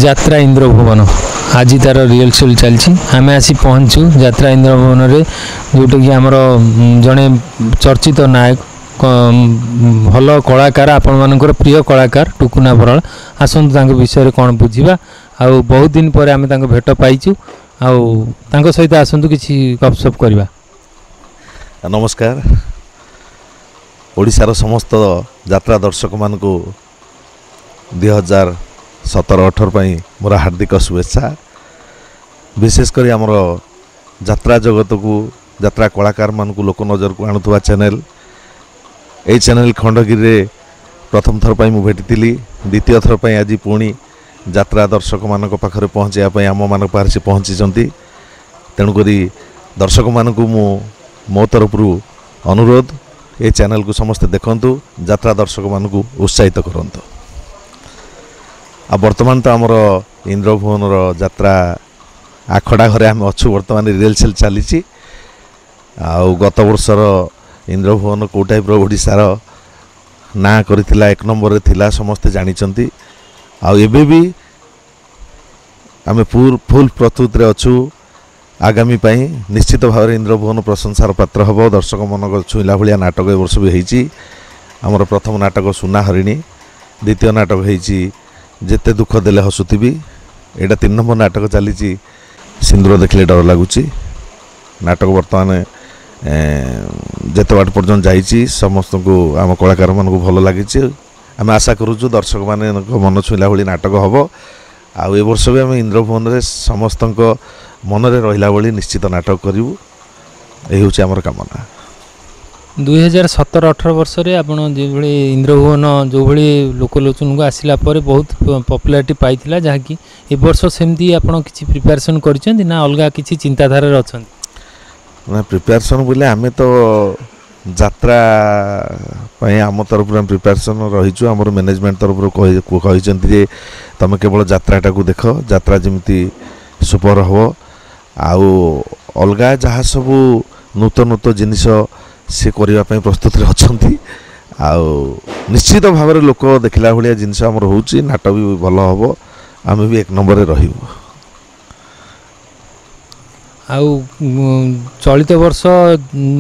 যাত্রা ইন্দ্রভুবন आज तार रिहर्सल चलती आम आसी पहुँचु यात्रा इंद्रभुवन जोटा कि आमर जड़े चर्चित नायक भल कलाकार आपण मानकर प्रिय कलाकार टुकुना बराल आसतु विषय कौन बुझा आउ बहुत दिन पर आम भेट पाइचु आउ सहित आसतु किसी गपसप करवा। नमस्कार। ओडिशार समस्त यात्रा दर्शक मान 2017-18 मोर हार्दिक शुभेच्छा। विशेषकर आमर यात्रा जगत को यात्रा कलाकार मान को लोक नजर को आणुवा चैनल ए चैनल खंडगिरी प्रथम थर पर मुझे भेटी द्वितीय थर पर आज पुणी यात्रा दर्शक मान पाखे पहुँचापी आम मान पाखे पहुँची तेणुक दर्शक मान को मो तरफ अनुरोध ए चैनल को समस्ते देखंतु यात्रा दर्शक मान को उत्साहित करंतु। आ वर्तमान तो आमर इंद्रभुवन यात्रा आखड़ा घरे आम अच्छु वर्तमान रिहर्सल चली गत वर्षर इंद्रभुवन कौ टाइप ओडिशार ना करथिला एक नंबर थिला समस्ते जानिचंती आबे भी आम फुल प्रस्तुत रे अच्छु आगामी पाई निश्चित भाव में इंद्रभुवन प्रशंसार पात्र हम। दर्शक मन छुईला भाया नाटक ए वर्ष भी होती आमर प्रथम नाटक सुना हरिणी, द्वितीय नाटक होती जेते दुख देले हसुथी, एटा 3 नंबर नाटक चली सिंदूर देखले डर लगुच। नाटक बर्तमान जेते बाट पर्यटन जाइए समस्त को आम कलाकार मान को भल लगी। आम आशा करुचु दर्शक मान मन छुईला भाई नाटक हम आउ ए वर्ष भी आम इंद्रभुवन में समस्त मन रे रहिला भली निश्चित नाटक करूँ यही हूँ आमर कामना। 2017-18 वर्ष रे आपण जो इंद्रभुवन जो भाई लोकलोचन को आसला बहुत पॉपुलैरिटी पाइथिला जहाँकि ए वर्ष सेमती आपण किछि प्रिपरेशन करिसेंती ना अलगा किछि चिंताधारा रे अछन ना प्रिपरेशन बोले आमे तो यात्रा पई आम तरफ प्रिपरेशन रहीछु। आमर मैनेजमेंट तरफ कहिसेंती जे तमे केवल यात्राटा को देख यात्रा जमिति सुपर हो आउ अलगा जहाँ सब नूतन नूतन जिनिस से करने प्रस्तुत अच्छी आउ निश्चित भाव में लोक देखला भाया जिनस आमर हो नाटक भी भल हम आम भी 1 नंबर रही। आउ चलित वर्ष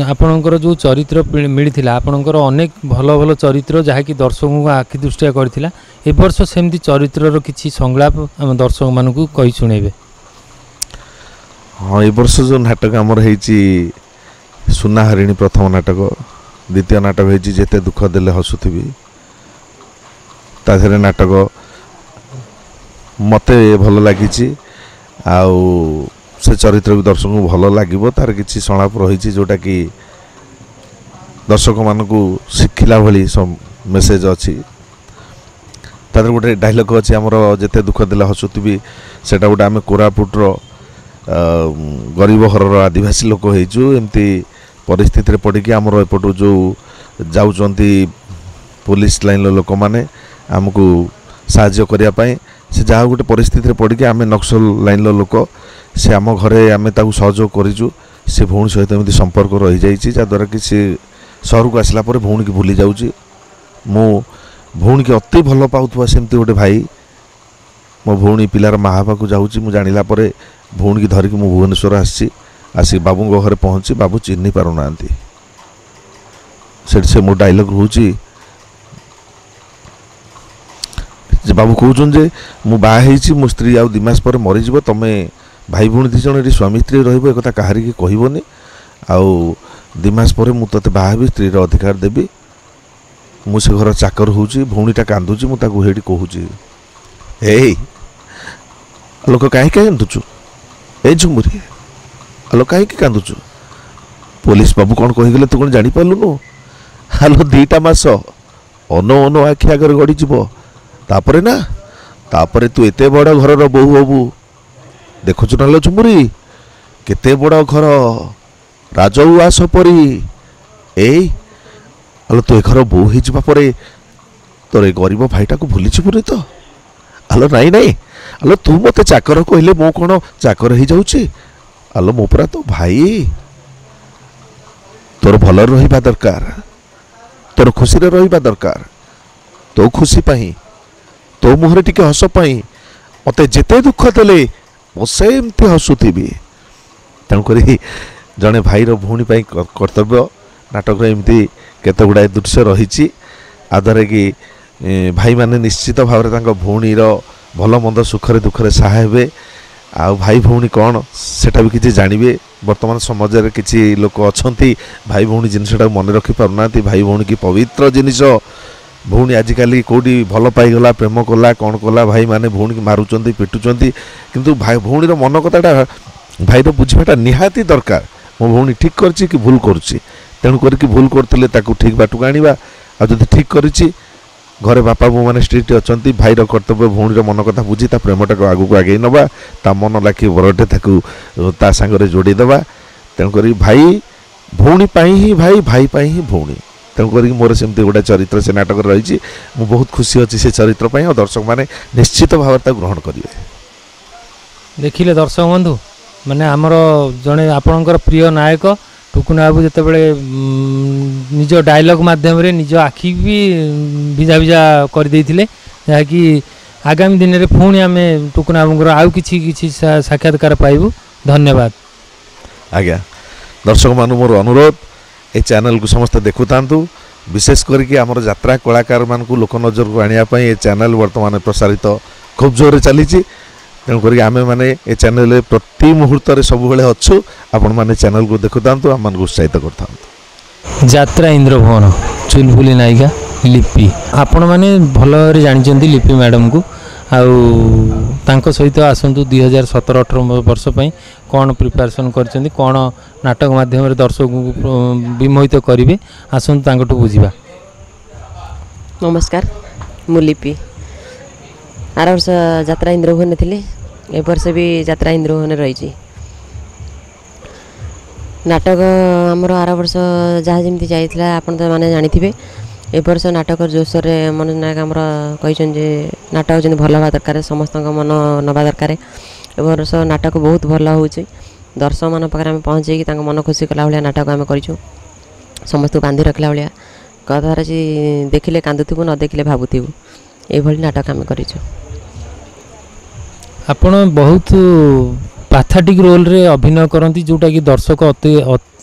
आपणकर जो चरित्र मिलता आपणकर अनेक भल भल चरित्र जहाँकि दर्शकों को आखि दृष्टिया करथिला ए वर्ष सेमती चरित्र किछि संलाप आम दर्शक मान को कही शुणेबे। हाँ, ए वर्ष जो नाटक आमर होती सुना हरिणी प्रथम नाटक, द्वितीय नाटक होती जेते दुख देले हसुथी ताधरे नाटक मते भल लगी आउ से चरित्र भी दर्शक को भल लगे तार किसी संलाप रही जोटा कि दर्शक मान को शिखिला भली मेसेज अच्छी। तादर गोटे डायलॉग अच्छी आमर जेते दुख देले हसुथी सेटा गोटे आम कोरापुटर गरीब घर आदिवासी लोक होइचु एमती परिस्थिति पड़ी आमर एपटू जो जाउचंती पुलिस लाइन लोक माने आमको साहाय्य करने से जहाँ गोटे परिस्थिति पड़ी आम नक्सल लाइन लोक से आम घरे आम सहयोग करूँ से भौणी सहित एमती संपर्क रही जाइए जहाँद्वारा कि सी सहर को आसला भौणी की भूली जाऊँगी मो भौणी की अति भल पाउथुवा सेमती गोटे भाई मो भौणी पिलार माँ बापा जाऊँगी मुझे जानिला परे भौणी की धरिकी मु भुवनेश्वर आसी बाबू घरे पहुँची बाबू चिन्ह पारुना से मो डायलॉग हूँ बाबू कहउछन जे मु बाहा मो स्त्री आउ 2 मास पर मरीज तमे भाई भौणी 2 जन स्वामी स्त्री रही कहारी की कहबनी आउ 2 मास पर मु तते बाहा स्त्री अधिकार देवी मु से घर चाकर हूँ भौणीटा कांदुची मुझे कहूँ ए लोक कहीं कांदुचु ए झुमुरी आलो कहीं कांदुचु पुलिस बाबू कौन कहीगले तू कौन जानी पार्लुनु आलो 2टा मास अनो अनो आखि आगे गड़ी तापरे ना तापरे तू एते बड़ घर बोहू हबू देखुचु ना लो झुमुरी केते बड़ घर राजउआस परी ए आलो तू ए घर बोहू ही जिबा परे तोर ए गरीब भाईटा को भूली छिबुनी तो आलो नाई नाई आलो तू मते चाकर कहले मो कौन चाकर हो जाऊँ आलो मो परा तो भाई तोर भल रहिबा दरकार तोर खुशी रे रहिबा दरकार तो खुशी पाई तो मुहरे टिके हस पाई मते जेते दुख देले मो सेमती हसुथी तेणुक जड़े भाईर भौणी कर्तव्य नाटक एमती केते गुड़ाए दृश्य रही आधारे कि भाई माने निश्चित भाव में भौणीर भल मंद सुखरे दुखरे सहाय हे आ भाई भौणी कौन सेटा भी किसी जानवे वर्तमान समाज में किसी लोक अच्छा भाई भौणी जिनसा मन रखी पारना भाई भौणी की पवित्र जिनिस भौणी आजिकल कौटी भल पाईगला प्रेम कला कौन कला भाई माने भौणी की मारुंच पिटुंच किंतु भाई भौणीर मन कथाटा भाईर बुझाटा निहाती दरकार मो भौणी ठीक करछि कि भूल करुच्ची तेणु करके भूल करते ठीक बाटू आनिबा आ जदि ठीक करिछि घरे बापा बो मैंने स्ट्रिक्ट अच्छा भाईर कर्तव्य भौणीर मन कथा बुझी ता प्रेमटा को आगू आगे नवा ता मन लाखी बरटे ता सांगरे जोड़ीदेवा तेणुक भाई भौणी ही भाई भाई ही भौणी तेणुक मोर सेमती गोटे चरित्र से नाटक रही बहुत खुशी अच्छी से चरित्र और दर्शक मैंने निश्चित भाव ग्रहण करेंगे। देखिले दर्शक बंधु माने आमर जड़े आपणकर प्रिय नायक टुकुन बाबू जिते बड़े निज डायलॉग माध्यम रे निज आखि भी भिजा भिजा कर देथिले कि आगामी दिन में पुणी आम टुकुन बाबूर आउ कि साक्षात्कार पाइबू। धन्यवाद आज्ञा। दर्शक मान मोर अनुरोध ए चैनल को समस्ते देखु थांतु विशेष करके आमर यात्रा कलाकार मान को लोक नजर को आनिया पई ए चैनल वर्तमान प्रसारित खूब जोर चली तेणुक आम मैंने ये चैनल प्रति मुहूर्त सब बेले अच्छु आपण मैंने चैनल को देखु था आम उत्साहित कर यात्रा इंद्रभवन चुलबुली नायिका लिपि आपण मैंने भल भाव जानते लिपि मैडम को आउ सहित आसतु 2017-18 वर्ष कौन प्रिपेरेसन कर कौन नाटक माध्यम दर्शक को विमोहित करेंगे आसतु बुझा। नमस्कार मु लिपि आर वर्ष यात्रा इंद्रभवन थी ए वर्ष भी यात्रा इंद्रभवन रही नाटक आमर आर वर्ष जहाँ जमी जाइला आपन तो माने जानी ए वर्ष नाटक जोशर मनोज नायक आमर कही नाटक जमी भल हवा दरकार समस्त मन नवा दरकार ए वर्ष नाटक बहुत भल हो दर्शक मान पाखे आम पहुँचे मन खुशी कला भाया नाटक आम कर समस्त बांधि रखला भाया कथार देखिले कांदुबू न देखिले भावुबू ये नाटक आम कर आपण बहुत पैथेटिक रोल रे अभिनय करती जोटा कि दर्शक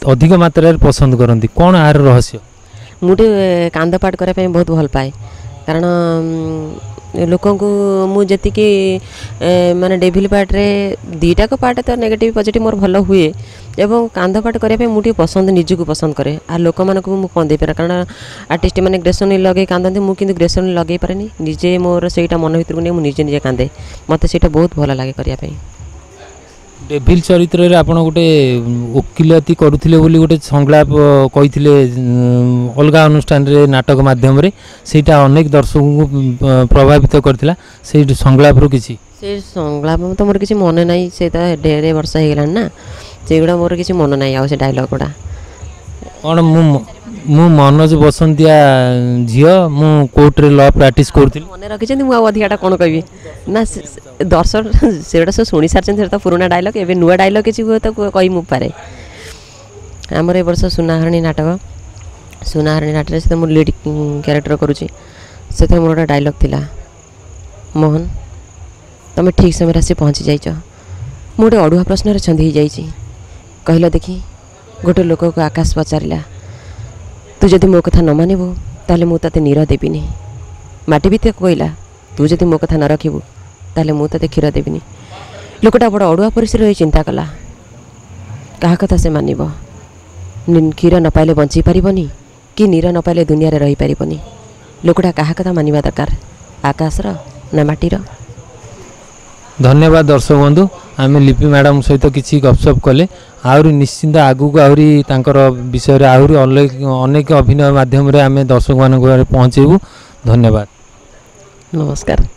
अधिक मात्रा पसंद करती कौन आर रहस्य मुझे कांद पाठ करने बहुत भल पाए कारण लोक मुझे माने डेविल पार्ट रे दीटा को पार्ट तो नेगेटिव पॉजिटिव मोर भल हुए एवं कांद पाठ करने मुझे पसंद निजी को पसंद करे आ लोक मानक मु कौन दे पारे कारण आर्टिस्ट मैंने ग्रेसन लगे कांदती मुझे ग्रेसन लगे पारे निजे मोर सेटा मन भर को नहीं मुझे निजे कांदे मत से बहुत भल लगे करने डेविल चरित्र रे आपण गोटे वकिलती करुथिले बोली गोटे संलाप कहिथिले अलगा अनुष्ठान रे नाटक माध्यम रे सेटा अनेक दर्शक को प्रभावित करथिला से संलाप रो किछि से संलाप तो मोर किछि मन नाही से त ढेरे वर्ष हे गेला ना सेगुड़ा मोर किछि मन नाही आ से डायलॉग गुडा कोन मु मनोज बसंतिया झियो मु कोर्ट रे लॉ प्रैक्टिस करथिल मन रखिछन मु अधिकाटा कोन कहबी ना दर्शक सेटा सब सुनी सारछन सेटा पुराना डायलॉग एबे नुआ डायलॉग किछि हो त कहि मु पारे हमर ए वर्ष सुनाहरणी नाटक से मु लीड कैरेक्टर करूची से मोर डायलॉग थिला मोहन तुम ठीक समय आसी पहुँची जाइछ मु गोटे अड़ुआ प्रश्न छंदी जाइछि कहल देखी गोटे लोक को आकाश पचारा तू जदि मो कथा न मानबू ताले मु तते नीर देबिनी माटी भी कहला तू जदि मो कथा न रखिबू ताले मु तते क्षीर देबिनी लोकटा बड़ अड़ुआ परिस्थिति चिंता कला कहा कथा से मानिब क्षीर न पाइले बंची पारिबनी कि नीर न पाइले दुनिया रे रही पारिबनी लोकटा कहा कथा मानिबा दरकार आकाशर ना माटीर। धन्यवाद दर्शक बंधु आम लिपि मैडम सहित किसी गपसप कले आहरी निश्चिंत आगू आहरी तांकर विषय रे आहरी अनेक अभिनय माध्यम रे आम दर्शक मान पहुँचेबू। धन्यवाद नमस्कार।